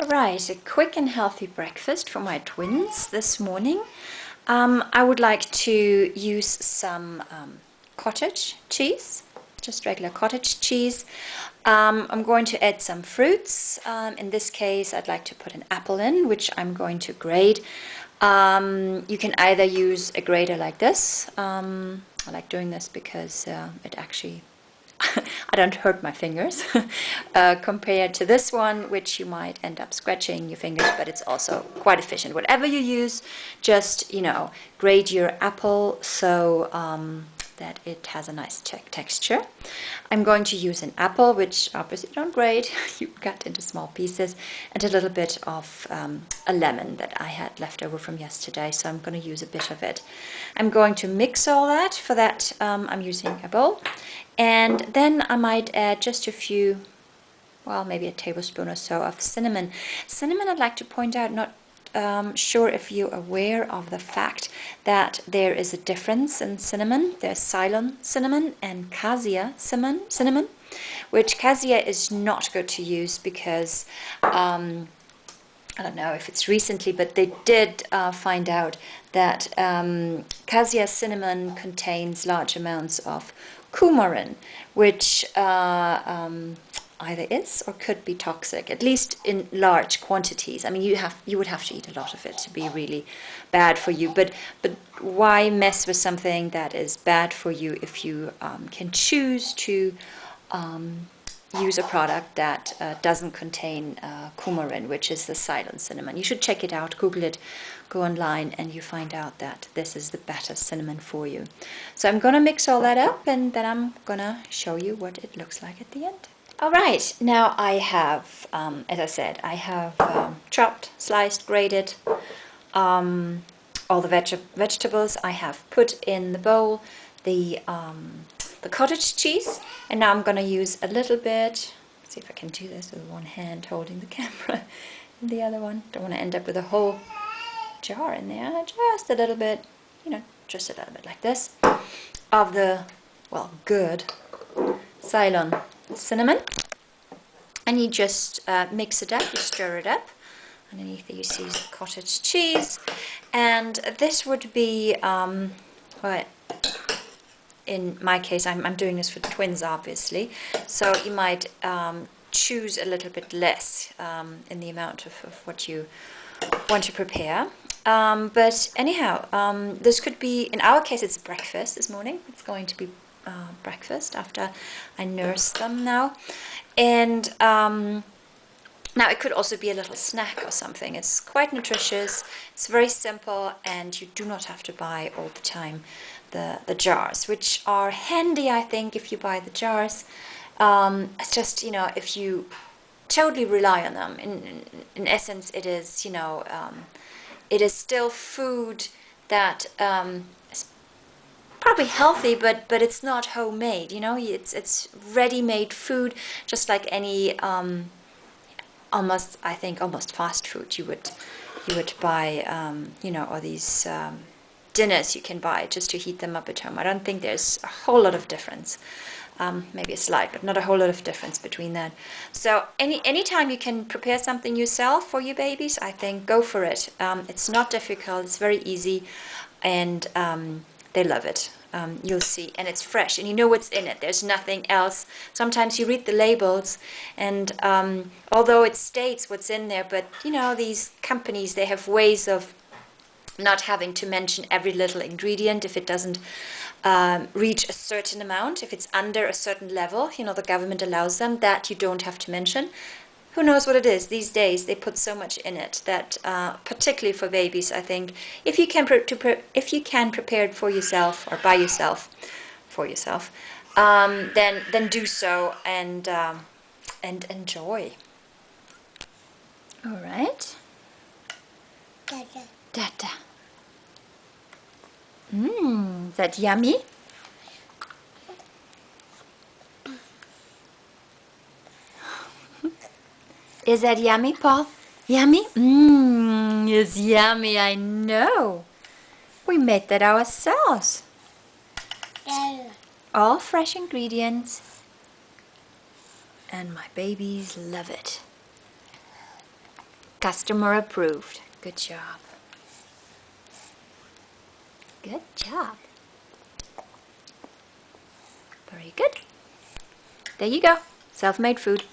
Right, a quick and healthy breakfast for my twins this morning. I would like to use some cottage cheese, just regular cottage cheese. I'm going to add some fruits. In this case, I'd like to put an apple in, which I'm going to grate. You can either use a grater like this. I like doing this because it actually I don't hurt my fingers compared to this one, which you might end up scratching your fingers, but it's also quite efficient. Whatever you use, just, grate your apple so that it has a nice texture. I'm going to use an apple, which obviously don't grate, you cut into small pieces, and a little bit of a lemon that I had left over from yesterday, so I'm going to use a bit of it. I'm going to mix all that. For that, I'm using a bowl. And then I might add just a few, well, maybe a tablespoon or so of cinnamon. Cinnamon, I'd like to point out, not sure if you're aware of the fact that there is a difference in cinnamon. There's Ceylon cinnamon and cassia cinnamon, which cassia is not good to use because I don't know if it's recently, but they did find out that cassia cinnamon contains large amounts of coumarin, which either is or could be toxic, at least in large quantities. I mean, you would have to eat a lot of it to be really bad for you. But why mess with something that is bad for you if you can choose to use a product that doesn't contain coumarin, which is the Ceylon cinnamon. You should check it out, Google it, go online, and you find out that this is the better cinnamon for you. So I'm going to mix all that up, and then I'm going to show you what it looks like at the end. All right, now I have, as I said, I have chopped, sliced, grated all the vegetables. I have put in the bowl the cottage cheese, and now I'm going to use a little bit. Let's see if I can do this with one hand holding the camera and the other one. Don't want to end up with a whole jar in there. Just a little bit, just a little bit like this of the, well, good Ceylon cinnamon, and you just mix it up, you stir it up. Underneath you see the cottage cheese, and this would be what, in my case, I'm doing this for twins, obviously, so you might choose a little bit less in the amount of what you want to prepare. But anyhow, this could be, in our case, it's breakfast this morning. It's going to be breakfast after I nurse them now. And now it could also be a little snack or something. It's quite nutritious, it's very simple, and you do not have to buy all the time the jars, which are handy, I think, if you buy the jars. It's just, if you totally rely on them, in essence, it is, it is still food that is probably healthy, but it's not homemade, it's ready-made food, just like any almost fast food you would buy, or these dinners you can buy just to heat them up at home. I don't think there's a whole lot of difference. Maybe a slight, but not a whole lot of difference between that. So anytime you can prepare something yourself for your babies, I think go for it. It's not difficult, it's very easy, and they love it. You'll see, and it's fresh, and you know what's in it. There's nothing else. Sometimes you read the labels, and although it states what's in there, but these companies, they have ways of not having to mention every little ingredient if it doesn't reach a certain amount. If it's under a certain level, the government allows them that you don't have to mention. Who knows what it is? These days they put so much in it that, particularly for babies, I think if you can prepare it for yourself or by yourself, for yourself, then do so and enjoy. All right. Dada. Dada. Is that yummy? Is that yummy, Paul? Yummy? It's yummy, I know. We made that ourselves. Yeah. All fresh ingredients. And my babies love it. Customer approved. Good job. Good job. Very good. There you go. Self-made food.